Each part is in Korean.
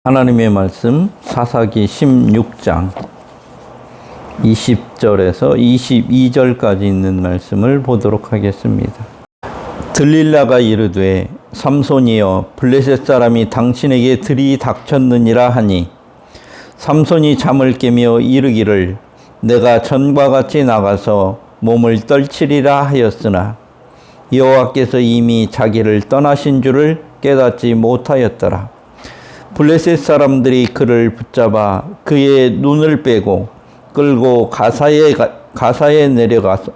하나님의 말씀 사사기 16장 20절에서 22절까지 있는 말씀을 보도록 하겠습니다. 들릴라가 이르되 삼손이여 블레셋 사람이 당신에게 들이닥쳤느니라 하니 삼손이 잠을 깨며 이르기를 내가 전과 같이 나가서 몸을 떨치리라 하였으나 여호와께서 이미 자기를 떠나신 줄을 깨닫지 못하였더라. 블레셋 사람들이 그를 붙잡아 그의 눈을 빼고 끌고 가사에 내려가서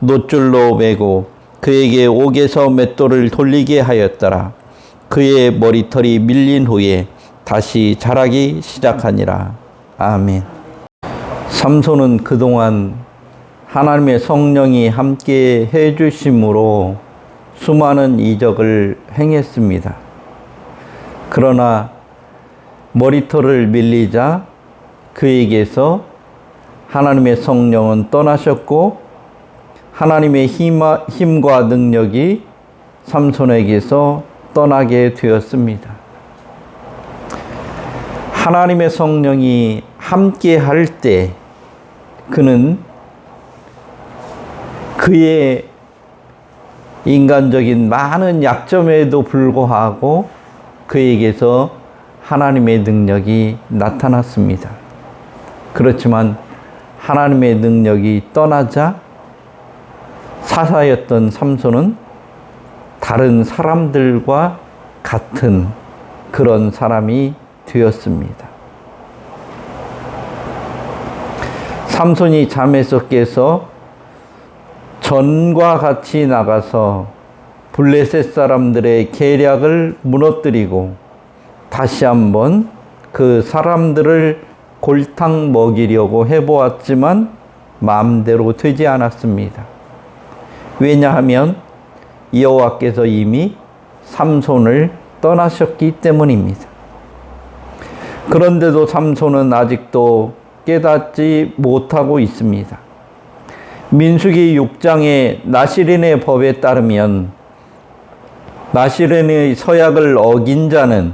놋줄로 매고 그에게 옥에서 맷돌을 돌리게 하였더라. 그의 머리털이 밀린 후에 다시 자라기 시작하니라. 아멘. 삼손은 그동안 하나님의 성령이 함께 해주심으로 수많은 이적을 행했습니다. 그러나 머리털을 밀리자 그에게서 하나님의 성령은 떠나셨고 하나님의 힘과 능력이 삼손에게서 떠나게 되었습니다. 하나님의 성령이 함께 할 때 그는 그의 인간적인 많은 약점에도 불구하고 그에게서 하나님의 능력이 나타났습니다. 그렇지만 하나님의 능력이 떠나자 사사였던 삼손은 다른 사람들과 같은 그런 사람이 되었습니다. 삼손이 잠에서 깨서 전과 같이 나가서 블레셋 사람들의 계략을 무너뜨리고 다시 한번 그 사람들을 골탕 먹이려고 해보았지만 마음대로 되지 않았습니다. 왜냐하면 여호와께서 이미 삼손을 떠나셨기 때문입니다. 그런데도 삼손은 아직도 깨닫지 못하고 있습니다. 민수기 6장의 나시린의 법에 따르면 나시린의 서약을 어긴 자는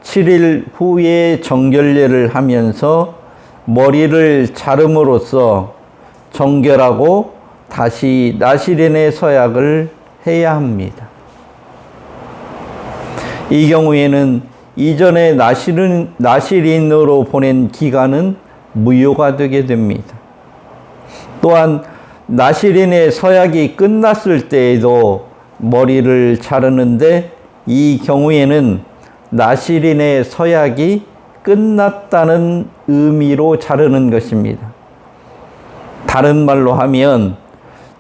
7일 후에 정결례를 하면서 머리를 자름으로써 정결하고 다시 나시린의 서약을 해야 합니다. 이 경우에는 이전에 나시린으로 보낸 기간은 무효가 되게 됩니다. 또한 나시린의 서약이 끝났을 때에도 머리를 자르는데 이 경우에는 나시린의 서약이 끝났다는 의미로 자르는 것입니다. 다른 말로 하면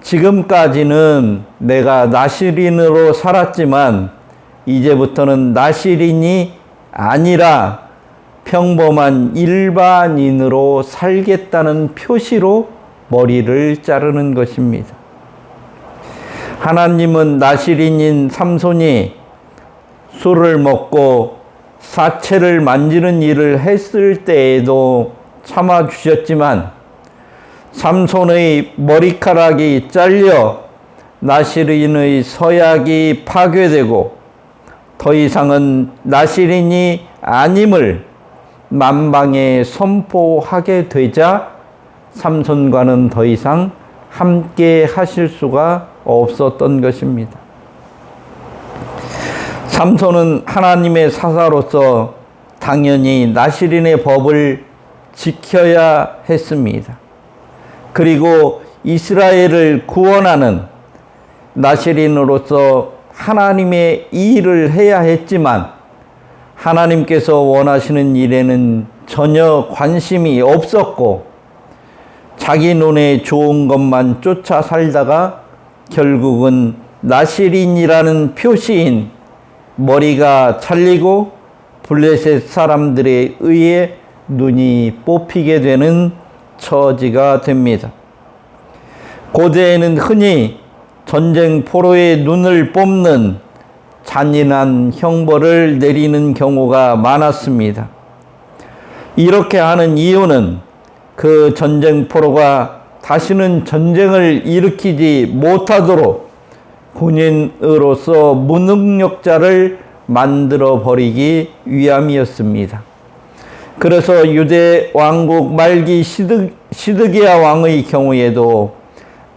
지금까지는 내가 나시린으로 살았지만 이제부터는 나시린이 아니라 평범한 일반인으로 살겠다는 표시로 머리를 자르는 것입니다. 하나님은 나시린인 삼손이 술을 먹고 사체를 만지는 일을 했을 때에도 참아주셨지만 삼손의 머리카락이 잘려 나시린의 서약이 파괴되고 더 이상은 나시린이 아님을 만방에 선포하게 되자 삼손과는 더 이상 함께 하실 수가 없었던 것입니다. 삼손은 하나님의 사사로서 당연히 나시린의 법을 지켜야 했습니다. 그리고 이스라엘을 구원하는 나시린으로서 하나님의 일을 해야 했지만 하나님께서 원하시는 일에는 전혀 관심이 없었고 자기 눈에 좋은 것만 쫓아 살다가 결국은 나시린이라는 표시인 머리가 잘리고 블레셋 사람들에 의해 눈이 뽑히게 되는 처지가 됩니다. 고대에는 흔히 전쟁 포로의 눈을 뽑는 잔인한 형벌을 내리는 경우가 많았습니다. 이렇게 하는 이유는 그 전쟁 포로가 다시는 전쟁을 일으키지 못하도록 군인으로서 무능력자를 만들어 버리기 위함이었습니다. 그래서 유대 왕국 말기 시드기야 왕의 경우에도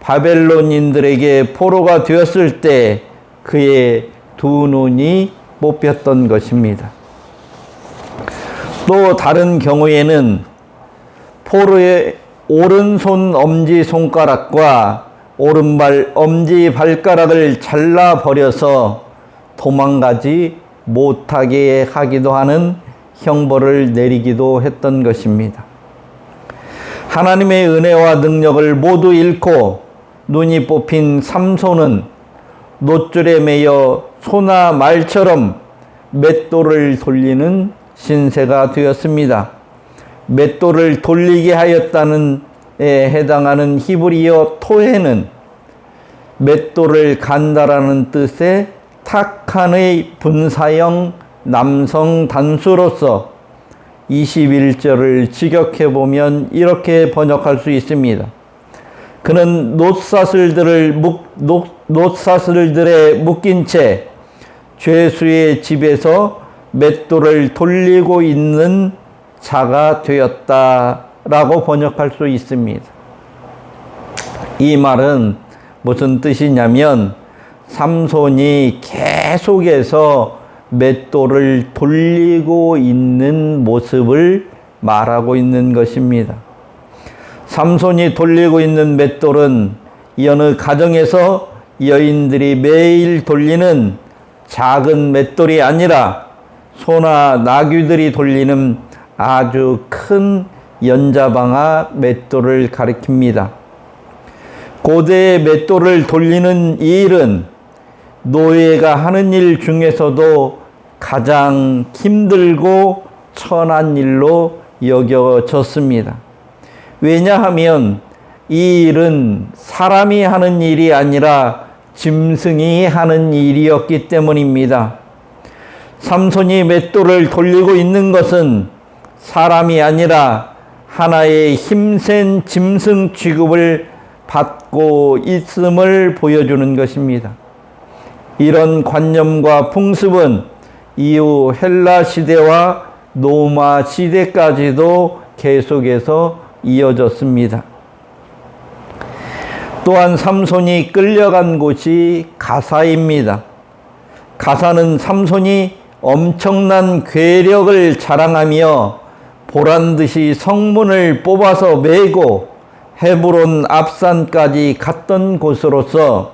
바벨론인들에게 포로가 되었을 때 그의 두 눈이 뽑혔던 것입니다. 또 다른 경우에는 포로의 오른손 엄지손가락과 오른발 엄지발가락을 잘라버려서 도망가지 못하게 하기도 하는 형벌을 내리기도 했던 것입니다. 하나님의 은혜와 능력을 모두 잃고 눈이 뽑힌 삼손은 놋줄에 매여 소나 말처럼 맷돌을 돌리는 신세가 되었습니다. 맷돌을 돌리게 하였다는 에 해당하는 히브리어 토해는 맷돌을 간다라는 뜻의 탁한의 분사형 남성 단수로서 21절을 직역해보면 이렇게 번역할 수 있습니다. 그는 놋사슬들에 묶인 채 죄수의 집에서 맷돌을 돌리고 있는 자가 되었다라고 번역할 수 있습니다. 이 말은 무슨 뜻이냐면 삼손이 계속해서 맷돌을 돌리고 있는 모습을 말하고 있는 것입니다. 삼손이 돌리고 있는 맷돌은 어느 가정에서 여인들이 매일 돌리는 작은 맷돌이 아니라 소나 나귀들이 돌리는 아주 큰 연자방아 맷돌을 가리킵니다. 고대의 맷돌을 돌리는 이 일은 노예가 하는 일 중에서도 가장 힘들고 천한 일로 여겨졌습니다. 왜냐하면 이 일은 사람이 하는 일이 아니라 짐승이 하는 일이었기 때문입니다. 삼손이 맷돌을 돌리고 있는 것은 사람이 아니라 하나의 힘센 짐승 취급을 받고 있음을 보여주는 것입니다. 이런 관념과 풍습은 이후 헬라 시대와 로마 시대까지도 계속해서 이어졌습니다. 또한 삼손이 끌려간 곳이 가사입니다. 가사는 삼손이 엄청난 괴력을 자랑하며 보란듯이 성문을 뽑아서 메고 헤브론 앞산까지 갔던 곳으로서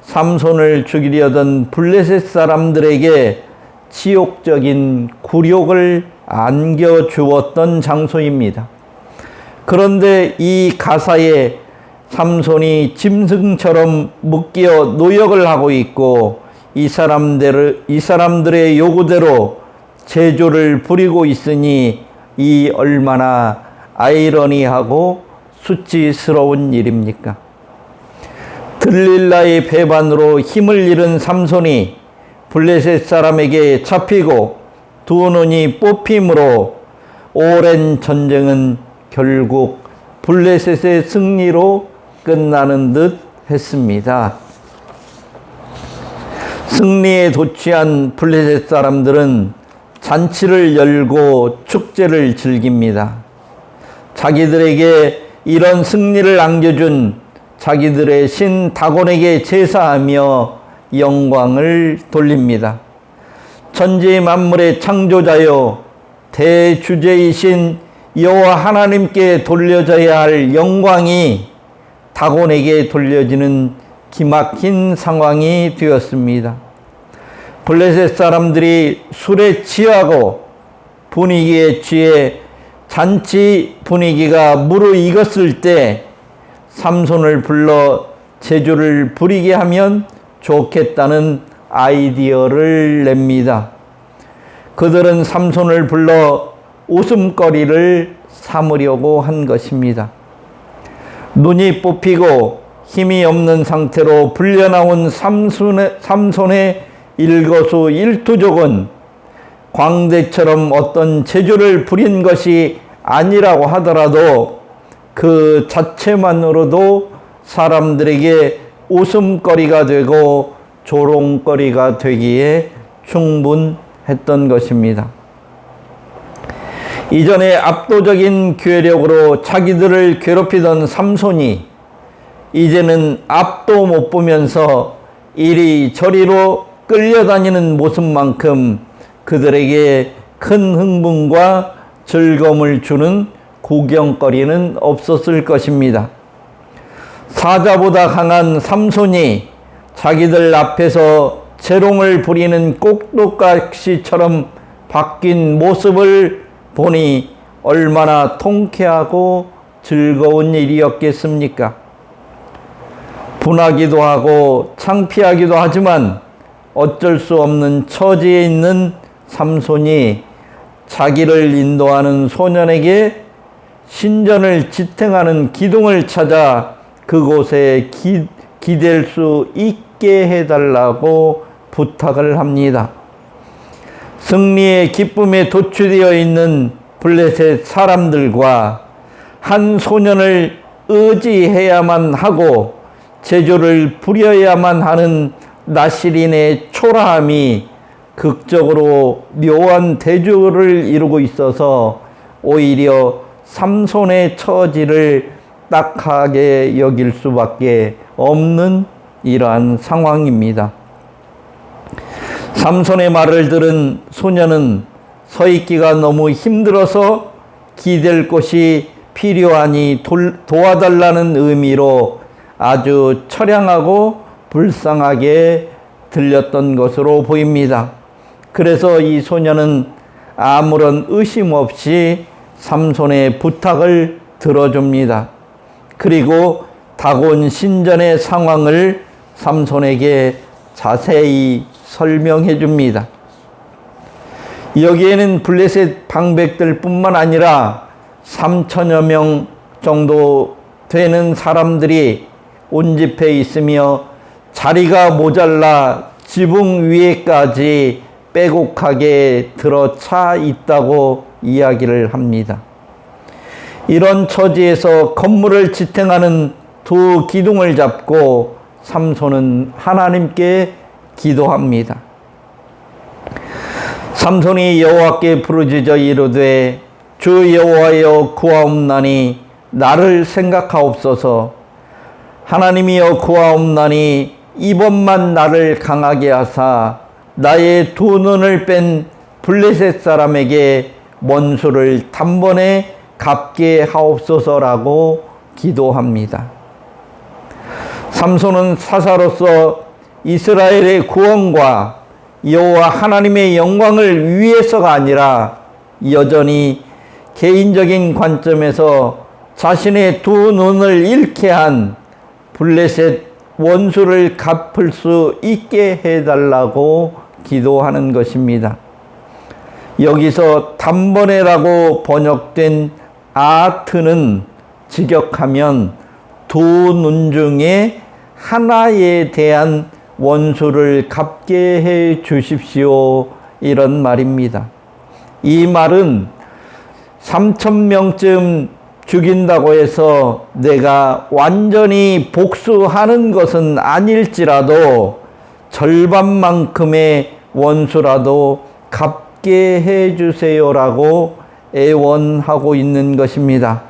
삼손을 죽이려던 블레셋 사람들에게 치욕적인 굴욕을 안겨주었던 장소입니다. 그런데 이 가사에 삼손이 짐승처럼 묶여 노역을 하고 있고 이 사람들의 요구대로 제조를 부리고 있으니 이 얼마나 아이러니하고 수치스러운 일입니까? 들릴라의 배반으로 힘을 잃은 삼손이 블레셋 사람에게 잡히고 두 눈이 뽑힘으로 오랜 전쟁은 결국 블레셋의 승리로 끝나는 듯 했습니다. 승리에 도취한 블레셋 사람들은 잔치를 열고 축제를 즐깁니다. 자기들에게 이런 승리를 안겨준 자기들의 신 다곤에게 제사하며 영광을 돌립니다. 천지 만물의 창조자요 대주제이신 여호와 하나님께 돌려져야 할 영광이 다곤에게 돌려지는 기막힌 상황이 되었습니다. 블레셋 사람들이 술에 취하고 분위기에 취해 잔치 분위기가 무르익었을 때 삼손을 불러 제조를 부리게 하면 좋겠다는 아이디어를 냅니다. 그들은 삼손을 불러 웃음거리를 삼으려고 한 것입니다. 눈이 뽑히고 힘이 없는 상태로 불려나온 삼손의 일거수일투족은 광대처럼 어떤 제조를 부린 것이 아니라고 하더라도 그 자체만으로도 사람들에게 웃음거리가 되고 조롱거리가 되기에 했던 것입니다. 이전에 압도적인 괴력으로 자기들을 괴롭히던 삼손이 이제는 앞도 못 보면서 이리저리로 끌려다니는 모습만큼 그들에게 큰 흥분과 즐거움을 주는 구경거리는 없었을 것입니다. 사자보다 강한 삼손이 자기들 앞에서 재롱을 부리는 꼭두각시처럼 바뀐 모습을 보니 얼마나 통쾌하고 즐거운 일이었겠습니까? 분하기도 하고 창피하기도 하지만 어쩔 수 없는 처지에 있는 삼손이 자기를 인도하는 소년에게 신전을 지탱하는 기둥을 찾아 그곳에 기댈 수 있게 해달라고 부탁을 합니다. 승리의 기쁨에 도취되어 있는 블레셋 사람들과 한 소년을 의지해야만 하고 제조를 부려야만 하는 나시린의 초라함이 극적으로 묘한 대조를 이루고 있어서 오히려 삼손의 처지를 딱하게 여길 수밖에 없는 이러한 상황입니다. 삼손의 말을 들은 소년은 서 있기가 너무 힘들어서 기댈 곳이 필요하니 도와달라는 의미로 아주 처량하고 불쌍하게 들렸던 것으로 보입니다. 그래서 이 소년은 아무런 의심 없이 삼손의 부탁을 들어줍니다. 그리고 다곤 신전의 상황을 삼손에게 자세히 설명해 줍니다. 여기에는 블레셋 방백들 뿐만 아니라 3천여 명 정도 되는 사람들이 온집해 있으며 자리가 모자라 지붕 위에까지 빼곡하게 들어차 있다고 이야기를 합니다. 이런 처지에서 건물을 지탱하는 두 기둥을 잡고 삼손은 하나님께 기도합니다. 삼손이 여호와께 부르짖어 이르되 주 여호와여 구하옵나니 나를 생각하옵소서. 하나님이여 구하옵나니 이번만 나를 강하게 하사 나의 두 눈을 뺀 블레셋 사람에게 원수를 단번에 갚게 하옵소서라고 기도합니다. 삼손은 사사로서 이스라엘의 구원과 여호와 하나님의 영광을 위해서가 아니라 여전히 개인적인 관점에서 자신의 두 눈을 잃게 한 블레셋 원수를 갚을 수 있게 해달라고 기도하는 것입니다. 여기서 단번에라고 번역된 아트는 직역하면 두 눈 중에 하나에 대한 원수를 갚게 해 주십시오, 이런 말입니다. 이 말은 3,000명쯤 죽인다고 해서 내가 완전히 복수하는 것은 아닐지라도 절반만큼의 원수라도 갚게 해 주세요라고 애원하고 있는 것입니다.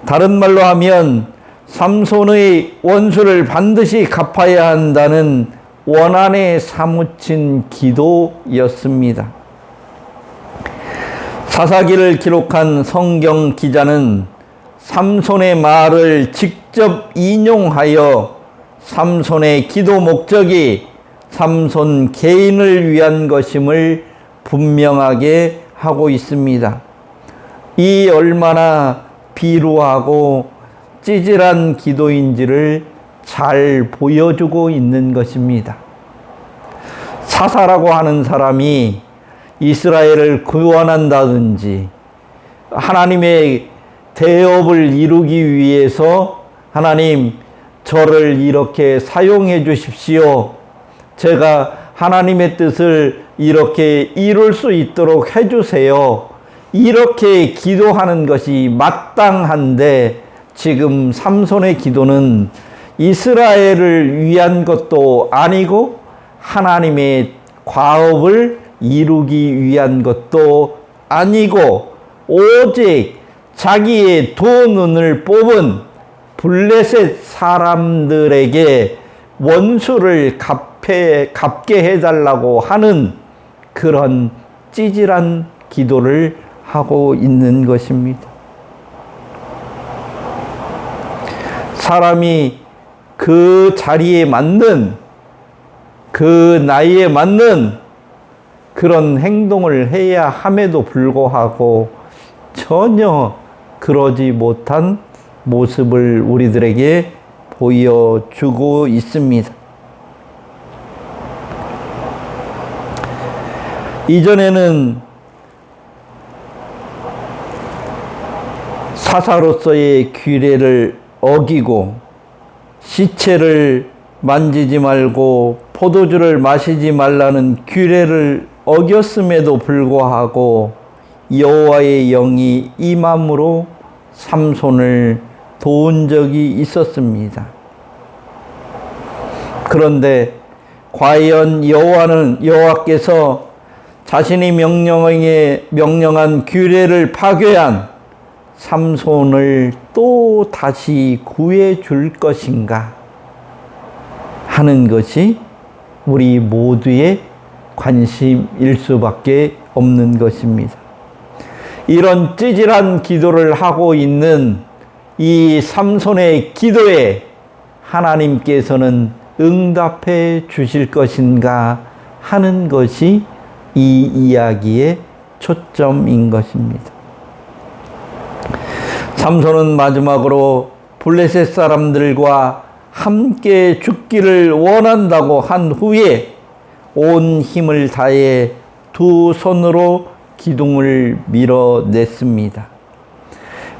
다른 말로 하면 삼손의 원수를 반드시 갚아야 한다는 원한에 사무친 기도였습니다. 사사기를 기록한 성경 기자는 삼손의 말을 직접 인용하여 삼손의 기도 목적이 삼손 개인을 위한 것임을 분명하게 하고 있습니다. 이 얼마나 비루하고 찌질한 기도인지를 잘 보여주고 있는 것입니다. 사사라고 하는 사람이 이스라엘을 구원한다든지 하나님의 대업을 이루기 위해서 하나님 저를 이렇게 사용해 주십시오. 제가 하나님의 뜻을 이렇게 이룰 수 있도록 해 주세요. 이렇게 기도하는 것이 마땅한데 지금 삼손의 기도는 이스라엘을 위한 것도 아니고 하나님의 과업을 이루기 위한 것도 아니고 오직 자기의 두 눈을 뽑은 블레셋 사람들에게 원수를 갚게 해달라고 하는 그런 찌질한 기도를 하고 있는 것입니다. 사람이 그 자리에 맞는, 그 나이에 맞는 그런 행동을 해야 함에도 불구하고 전혀 그러지 못한 모습을 우리들에게 보여주고 있습니다. 이전에는 사사로서의 규례를 어기고 시체를 만지지 말고 포도주를 마시지 말라는 규례를 어겼음에도 불구하고 여호와의 영이 임함으로 삼손을 도운 적이 있었습니다. 그런데 과연 여호와께서 자신이 명령한 규례를 파괴한 삼손을 또 다시 구해 줄 것인가 하는 것이 우리 모두의 관심일 수밖에 없는 것입니다. 이런 찌질한 기도를 하고 있는 이 삼손의 기도에 하나님께서는 응답해 주실 것인가 하는 것이 이 이야기의 초점인 것입니다. 삼손은 마지막으로 블레셋 사람들과 함께 죽기를 원한다고 한 후에 온 힘을 다해 두 손으로 기둥을 밀어냈습니다.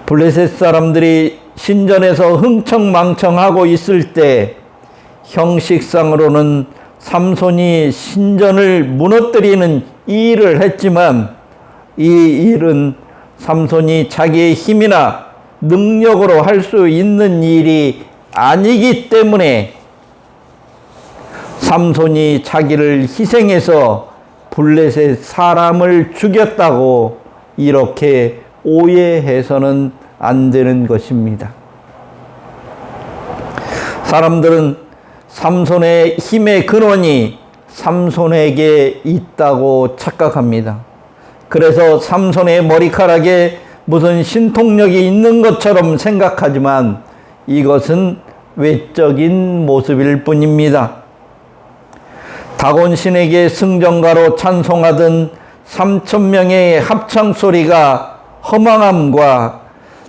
블레셋 사람들이 신전에서 흥청망청하고 있을 때 형식상으로는 삼손이 신전을 무너뜨리는 이 일을 했지만 이 일은 삼손이 자기의 힘이나 능력으로 할 수 있는 일이 아니기 때문에 삼손이 자기를 희생해서 블레셋 사람을 죽였다고 이렇게 오해해서는 안 되는 것입니다. 사람들은 삼손의 힘의 근원이 삼손에게 있다고 착각합니다. 그래서 삼손의 머리카락에 무슨 신통력이 있는 것처럼 생각하지만 이것은 외적인 모습일 뿐입니다. 다곤 신에게 승전가로 찬송하던 3,000명의 합창 소리가 허망함과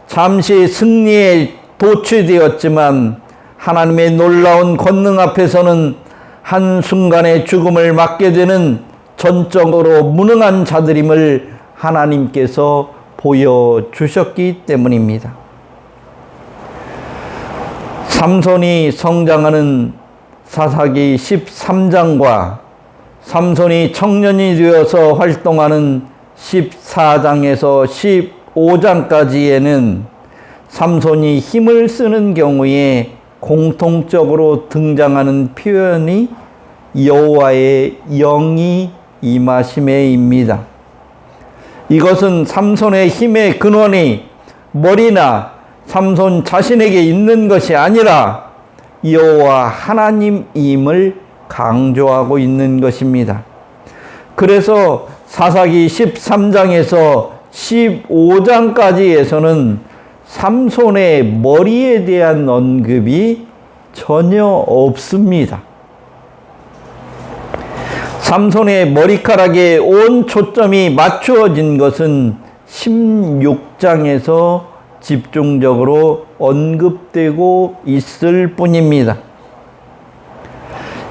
잠시 승리에 도취되었지만 하나님의 놀라운 권능 앞에서는 한순간의 죽음을 맞게 되는 전적으로 무능한 자들임을 하나님께서 보여주셨기 때문입니다. 삼손이 성장하는 사사기 13장과 삼손이 청년이 되어서 활동하는 14장에서 15장까지에는 삼손이 힘을 쓰는 경우에 공통적으로 등장하는 표현이 여호와의 영이 임하심에입니다. 이것은 삼손의 힘의 근원이 머리나 삼손 자신에게 있는 것이 아니라 여호와 하나님임을 강조하고 있는 것입니다. 그래서 사사기 13장에서 15장까지에서는 삼손의 머리에 대한 언급이 전혀 없습니다. 삼손의 머리카락에 온 초점이 맞추어진 것은 16장에서 집중적으로 언급되고 있을 뿐입니다.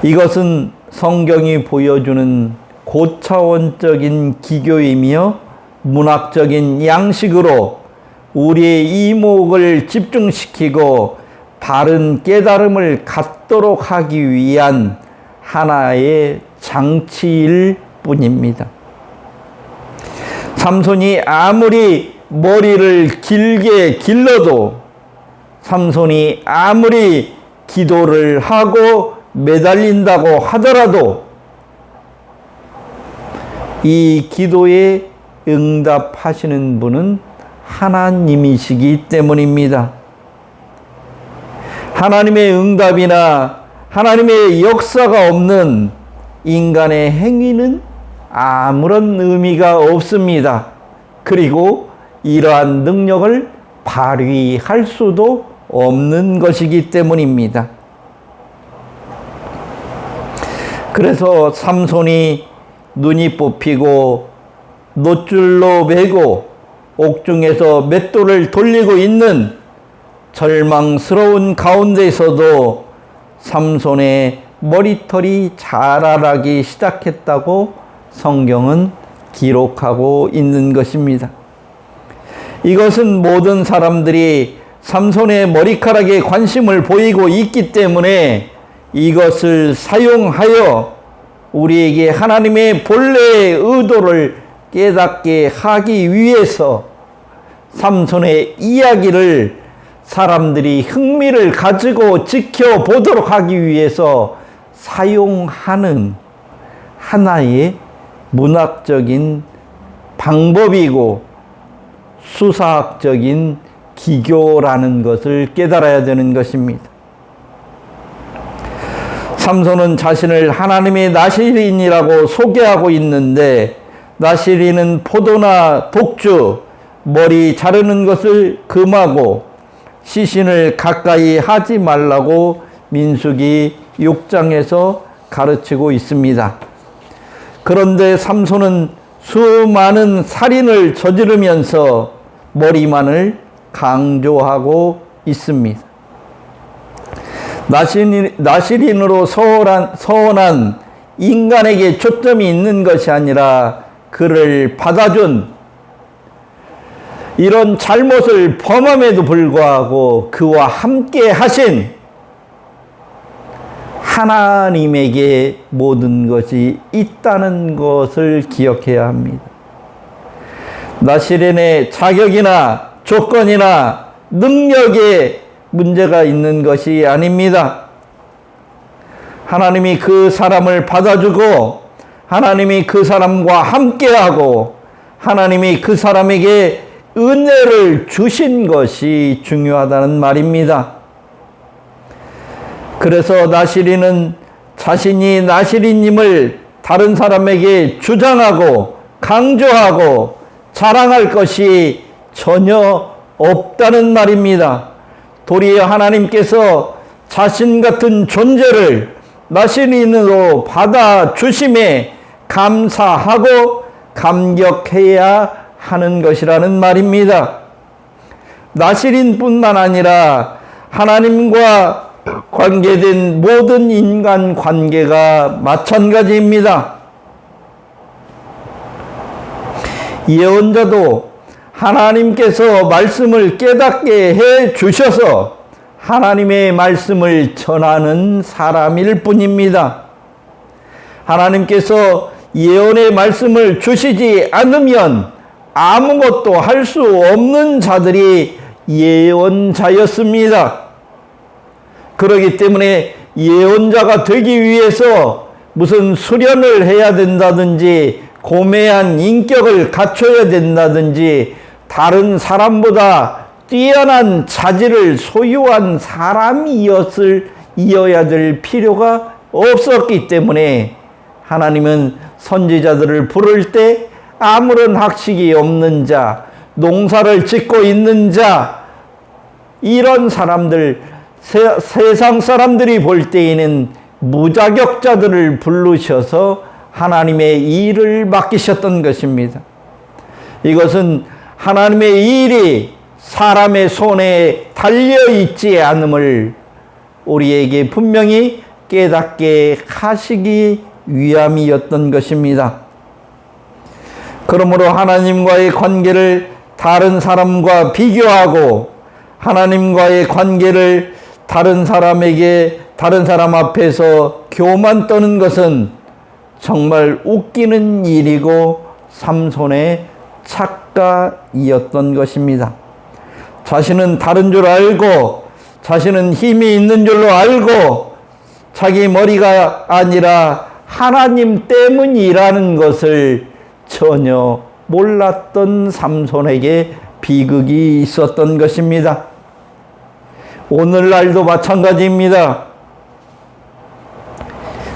이것은 성경이 보여주는 고차원적인 기교이며 문학적인 양식으로 우리의 이목을 집중시키고 바른 깨달음을 갖도록 하기 위한 하나의 장치일 뿐입니다. 삼손이 아무리 머리를 길게 길러도, 삼손이 아무리 기도를 하고 매달린다고 하더라도 이 기도에 응답하시는 분은 하나님이시기 때문입니다. 하나님의 응답이나 하나님의 역사가 없는 인간의 행위는 아무런 의미가 없습니다. 그리고 이러한 능력을 발휘할 수도 없는 것이기 때문입니다. 그래서 삼손이 눈이 뽑히고 노줄로 매고 옥중에서 맷돌을 돌리고 있는 절망스러운 가운데에서도 삼손의 머리털이 자라나기 시작했다고 성경은 기록하고 있는 것입니다. 이것은 모든 사람들이 삼손의 머리카락에 관심을 보이고 있기 때문에 이것을 사용하여 우리에게 하나님의 본래의 의도를 깨닫게 하기 위해서 삼손의 이야기를 사람들이 흥미를 가지고 지켜보도록 하기 위해서 사용하는 하나의 문학적인 방법이고 수사학적인 기교라는 것을 깨달아야 되는 것입니다. 삼손은 자신을 하나님의 나실인이라고 소개하고 있는데, 나실인은 포도나 독주, 머리 자르는 것을 금하고 시신을 가까이 하지 말라고 민수기 6장에서 가르치고 있습니다. 그런데 삼손은 수많은 살인을 저지르면서 머리만을 강조하고 있습니다. 나실인으로 서원한 인간에게 초점이 있는 것이 아니라 그를 받아준, 이런 잘못을 범함에도 불구하고 그와 함께 하신 하나님에게 모든 것이 있다는 것을 기억해야 합니다. 나실인의 자격이나 조건이나 능력에 문제가 있는 것이 아닙니다. 하나님이 그 사람을 받아주고 하나님이 그 사람과 함께하고 하나님이 그 사람에게 은혜를 주신 것이 중요하다는 말입니다. 그래서 나실인은 자신이 나실인임을 다른 사람에게 주장하고 강조하고 자랑할 것이 전혀 없다는 말입니다. 도리어 하나님께서 자신 같은 존재를 나실인으로 받아주심에 감사하고 감격해야 하는 것이라는 말입니다. 나실인뿐만 아니라 하나님과 관계된 모든 인간 관계가 마찬가지입니다. 예언자도 하나님께서 말씀을 깨닫게 해 주셔서 하나님의 말씀을 전하는 사람일 뿐입니다. 하나님께서 예언의 말씀을 주시지 않으면 아무것도 할 수 없는 자들이 예언자였습니다. 그렇기 때문에 예언자가 되기 위해서 무슨 수련을 해야 된다든지 고매한 인격을 갖춰야 된다든지 다른 사람보다 뛰어난 자질을 소유한 사람이어야 될 필요가 없었기 때문에 하나님은 선지자들을 부를 때 아무런 학식이 없는 자, 농사를 짓고 있는 자, 이런 사람들, 세상 사람들이 볼 때에는 무자격자들을 부르셔서 하나님의 일을 맡기셨던 것입니다. 이것은 하나님의 일이 사람의 손에 달려있지 않음을 우리에게 분명히 깨닫게 하시기 위함이었던 것입니다. 그러므로 하나님과의 관계를 다른 사람과 비교하고 하나님과의 관계를 다른 사람 앞에서 교만 떠는 것은 정말 웃기는 일이고 삼손의 착각이었던 것입니다. 자신은 다른 줄 알고 자신은 힘이 있는 줄로 알고 자기 머리가 아니라 하나님 때문이라는 것을 전혀 몰랐던 삼손에게 비극이 있었던 것입니다. 오늘날도 마찬가지입니다.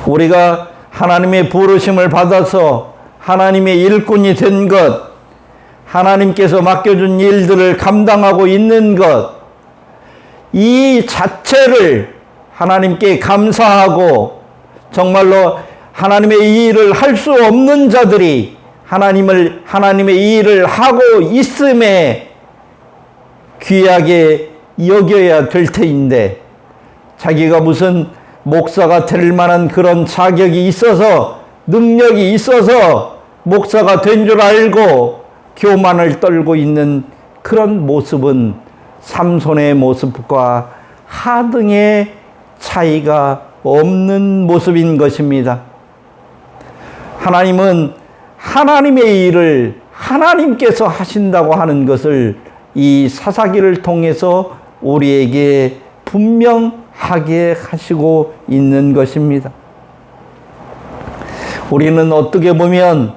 우리가 하나님의 부르심을 받아서 하나님의 일꾼이 된 것, 하나님께서 맡겨준 일들을 감당하고 있는 것, 이 자체를 하나님께 감사하고 정말로 하나님의 이 일을 할 수 없는 자들이 하나님의 이 일을 하고 있음에 귀하게 여겨야 될 터인데, 자기가 무슨 목사가 될 만한 그런 자격이 있어서 능력이 있어서 목사가 된 줄 알고 교만을 떨고 있는 그런 모습은 삼손의 모습과 하등의 차이가 없는 모습인 것입니다. 하나님은 하나님의 일을 하나님께서 하신다고 하는 것을 이 사사기를 통해서 우리에게 분명하게 하시고 있는 것입니다. 우리는 어떻게 보면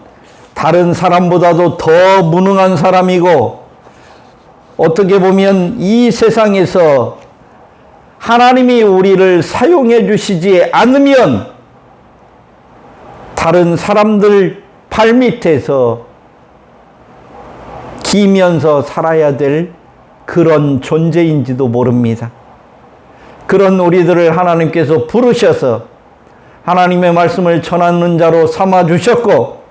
다른 사람보다도 더 무능한 사람이고, 어떻게 보면 이 세상에서 하나님이 우리를 사용해 주시지 않으면 다른 사람들 발밑에서 기면서 살아야 될 그런 존재인지도 모릅니다. 그런 우리들을 하나님께서 부르셔서 하나님의 말씀을 전하는 자로 삼아 주셨고,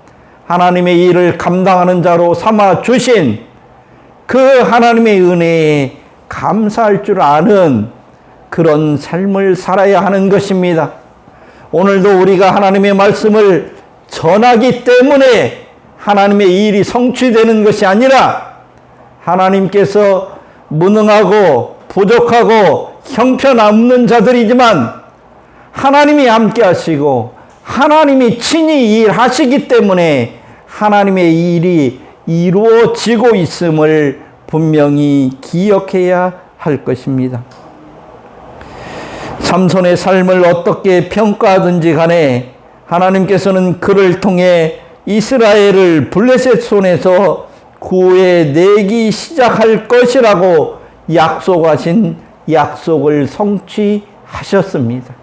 하나님의 일을 감당하는 자로 삼아 주신 그 하나님의 은혜에 감사할 줄 아는 그런 삶을 살아야 하는 것입니다. 오늘도 우리가 하나님의 말씀을 전하기 때문에 하나님의 일이 성취되는 것이 아니라, 하나님께서 무능하고 부족하고 형편없는 자들이지만 하나님이 함께 하시고 하나님이 친히 일하시기 때문에 하나님의 일이 이루어지고 있음을 분명히 기억해야 할 것입니다. 삼손의 삶을 어떻게 평가하든지 간에 하나님께서는 그를 통해 이스라엘을 블레셋 손에서 구해내기 시작할 것이라고 약속하신 약속을 성취하셨습니다.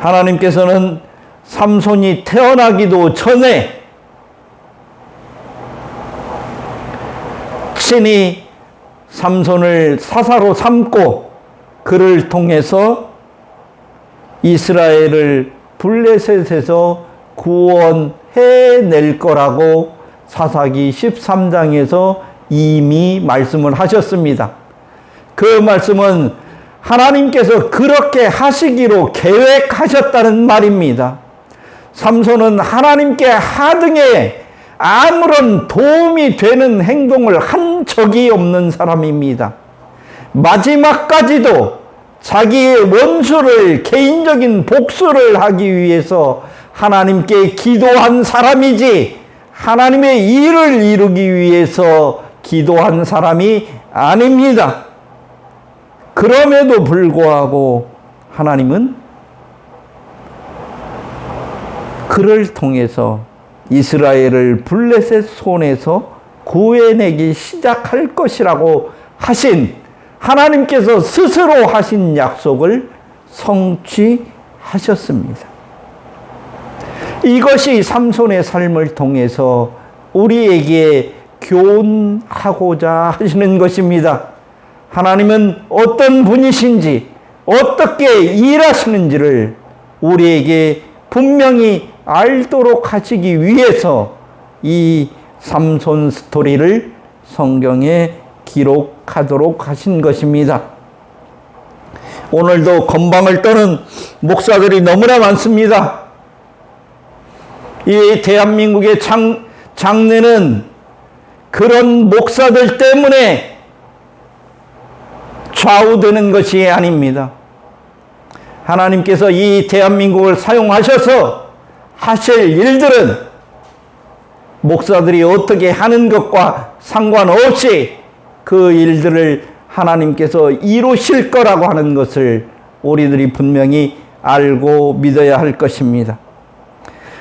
하나님께서는 삼손이 태어나기도 전에 친히 삼손을 사사로 삼고 그를 통해서 이스라엘을 블레셋에서 구원해낼 거라고 사사기 13장에서 이미 말씀을 하셨습니다. 그 말씀은 하나님께서 그렇게 하시기로 계획하셨다는 말입니다. 삼손은 하나님께 하등에 아무런 도움이 되는 행동을 한 적이 없는 사람입니다. 마지막까지도 자기의 원수를 개인적인 복수를 하기 위해서 하나님께 기도한 사람이지 하나님의 일을 이루기 위해서 기도한 사람이 아닙니다. 그럼에도 불구하고 하나님은 그를 통해서 이스라엘을 블레셋 손에서 구해내기 시작할 것이라고 하신 하나님께서 스스로 하신 약속을 성취하셨습니다. 이것이 삼손의 삶을 통해서 우리에게 교훈하고자 하시는 것입니다. 하나님은 어떤 분이신지, 어떻게 일하시는지를 우리에게 분명히 알도록 하시기 위해서 이 삼손 스토리를 성경에 기록하도록 하신 것입니다. 오늘도 건방을 떠는 목사들이 너무나 많습니다. 이 대한민국의 장래는 그런 목사들 때문에 좌우되는 것이 아닙니다. 하나님께서 이 대한민국을 사용하셔서 하실 일들은 목사들이 어떻게 하는 것과 상관없이 그 일들을 하나님께서 이루실 거라고 하는 것을 우리들이 분명히 알고 믿어야 할 것입니다.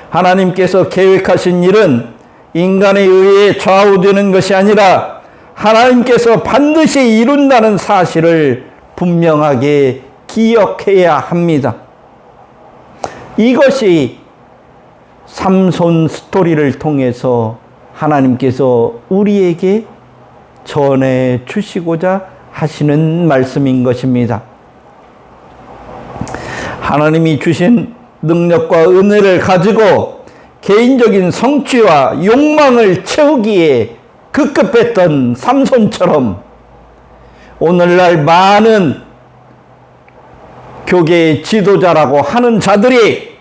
하나님께서 계획하신 일은 인간에 의해 좌우되는 것이 아니라 하나님께서 반드시 이룬다는 사실을 분명하게 기억해야 합니다. 이것이 삼손 스토리를 통해서 하나님께서 우리에게 전해 주시고자 하시는 말씀인 것입니다. 하나님이 주신 능력과 은혜를 가지고 개인적인 성취와 욕망을 채우기에 급급했던 삼손처럼 오늘날 많은 교계의 지도자라고 하는 자들이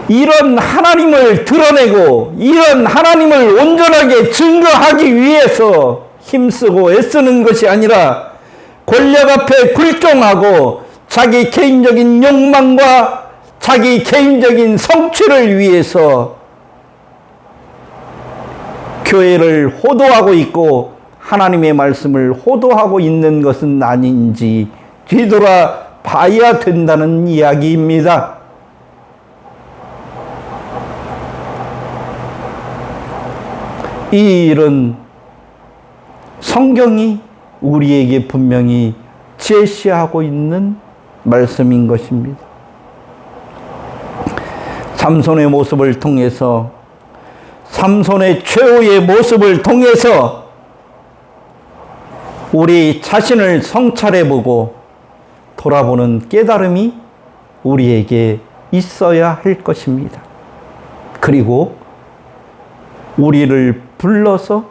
이런 하나님을 드러내고 이런 하나님을 온전하게 증거하기 위해서 힘쓰고 애쓰는 것이 아니라 권력 앞에 굴종하고 자기 개인적인 욕망과 자기 개인적인 성취를 위해서 교회를 호도하고 있고 하나님의 말씀을 호도하고 있는 것은 아닌지 뒤돌아 봐야 된다는 이야기입니다. 이 일은 성경이 우리에게 분명히 제시하고 있는 말씀인 것입니다. 삼손의 모습을 통해서, 삼손의 최후의 모습을 통해서 우리 자신을 성찰해보고 돌아보는 깨달음이 우리에게 있어야 할 것입니다. 그리고 우리를 불러서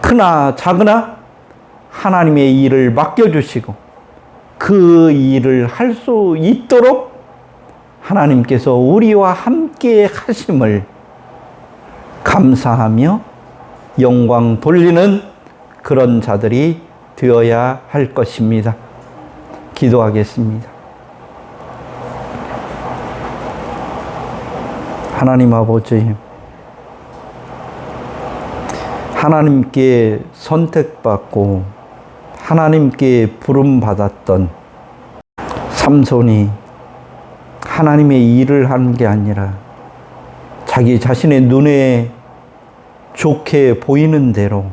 크나 작으나 하나님의 일을 맡겨주시고 그 일을 할 수 있도록 하나님께서 우리와 함께 하심을 감사하며 영광 돌리는 그런 자들이 되어야 할 것입니다. 기도하겠습니다. 하나님 아버지, 하나님께 선택받고 하나님께 부름받았던 삼손이 하나님의 일을 하는 게 아니라 자기 자신의 눈에 좋게 보이는 대로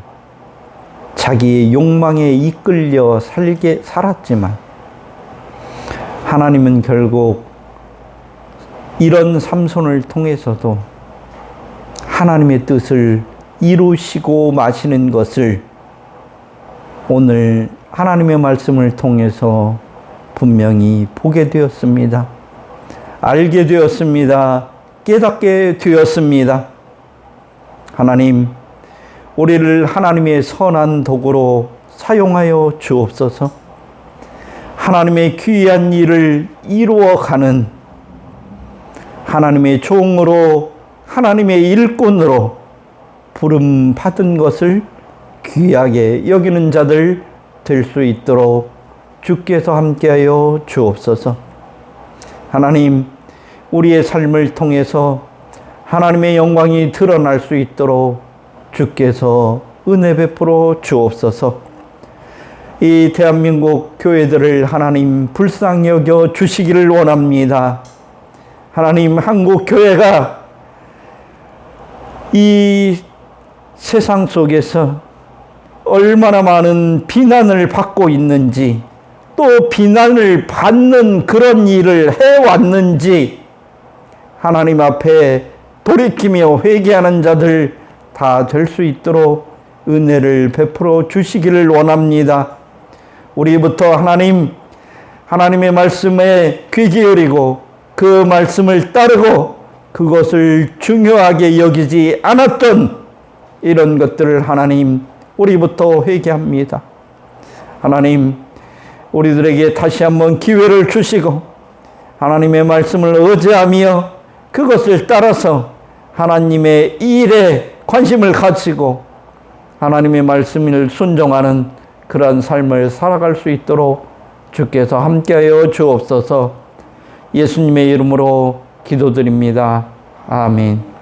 자기의 욕망에 이끌려 살았지만 하나님은 결국 이런 삼손을 통해서도 하나님의 뜻을 이루시고 마시는 것을 오늘 하나님의 말씀을 통해서 분명히 보게 되었습니다. 알게 되었습니다. 깨닫게 되었습니다. 하나님, 우리를 하나님의 선한 도구로 사용하여 주옵소서. 하나님의 귀한 일을 이루어가는 하나님의 종으로, 하나님의 일꾼으로 부름 받은 것을 귀하게 여기는 자들 될 수 있도록 주께서 함께하여 주옵소서. 하나님, 우리의 삶을 통해서 하나님의 영광이 드러날 수 있도록 주께서 은혜 베풀어 주옵소서. 이 대한민국 교회들을 하나님 불쌍히 여겨 주시기를 원합니다. 하나님, 한국 교회가 이 세상 속에서 얼마나 많은 비난을 받고 있는지, 또 비난을 받는 그런 일을 해왔는지 하나님 앞에 돌이키며 회개하는 자들 다 될 수 있도록 은혜를 베풀어 주시기를 원합니다. 우리부터 하나님의 말씀에 귀 기울이고 그 말씀을 따르고 그것을 중요하게 여기지 않았던 이런 것들을 하나님, 우리부터 회개합니다. 하나님, 우리들에게 다시 한번 기회를 주시고 하나님의 말씀을 의지하며 그것을 따라서 하나님의 일에 관심을 가지고 하나님의 말씀을 순종하는 그러한 삶을 살아갈 수 있도록 주께서 함께하여 주옵소서. 예수님의 이름으로 기도드립니다. 아멘.